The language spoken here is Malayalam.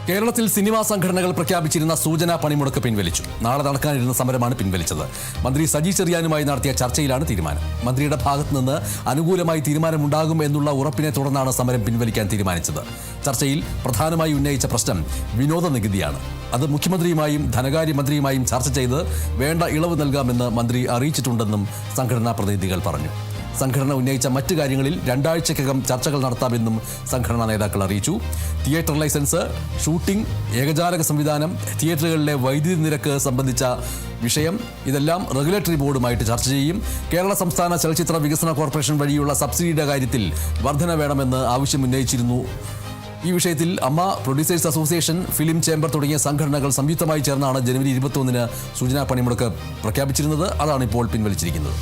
കേരളത്തിൽ സിനിമാ സംഘടനകൾ പ്രഖ്യാപിച്ചിരുന്ന സൂചനാ പണിമുടക്ക് പിൻവലിച്ചു. നാളെ നടക്കാനിരുന്ന സമരമാണ് പിൻവലിച്ചത്. മന്ത്രി സജി ചെറിയാനുമായി നടത്തിയ ചർച്ചയിലാണ് തീരുമാനം. മന്ത്രിയുടെ ഭാഗത്തു നിന്ന് അനുകൂലമായി തീരുമാനമുണ്ടാകും എന്നുള്ള ഉറപ്പിനെ തുടർന്നാണ് സമരം പിൻവലിക്കാൻ തീരുമാനിച്ചത്. ചർച്ചയിൽ പ്രധാനമായി ഉന്നയിച്ച പ്രശ്നം വിനോദ നികുതിയാണ്. അത് മുഖ്യമന്ത്രിയുമായും ധനകാര്യമന്ത്രിയുമായും ചർച്ച ചെയ്ത് വേണ്ട ഇളവ് നൽകാമെന്ന് മന്ത്രി അറിയിച്ചിട്ടുണ്ടെന്നും സംഘടനാ പ്രതിനിധികൾ പറഞ്ഞു. സംഘടന ഉന്നയിച്ച മറ്റു കാര്യങ്ങളിൽ 2 ആഴ്ചക്കകം ചർച്ചകൾ നടത്താമെന്നും സംഘടനാ നേതാക്കൾ അറിയിച്ചു. തിയേറ്റർ ലൈസൻസ്, ഷൂട്ടിംഗ്, ഏകജാലക സംവിധാനം, തിയേറ്ററുകളിലെ വൈദ്യുതി നിരക്ക് സംബന്ധിച്ച വിഷയം ഇതെല്ലാം റെഗുലേറ്ററി ബോർഡുമായിട്ട് ചർച്ച ചെയ്യും. കേരള സംസ്ഥാന ചലച്ചിത്ര വികസന കോർപ്പറേഷൻ വഴിയുള്ള സബ്സിഡിയുടെ കാര്യത്തിൽ വർധന വേണമെന്ന് ആവശ്യം ഉന്നയിച്ചിരുന്നു. ഈ വിഷയത്തിൽ അമ്മ, പ്രൊഡ്യൂസേഴ്സ് അസോസിയേഷൻ, ഫിലിം ചേംബർ തുടങ്ങിയ സംഘടനകൾ സംയുക്തമായി ചേർന്നാണ് ജനുവരി 21 സൂചനാ പണിമുടക്ക് പ്രഖ്യാപിച്ചിരുന്നത്. അതാണ് ഇപ്പോൾ പിൻവലിച്ചിരിക്കുന്നത്.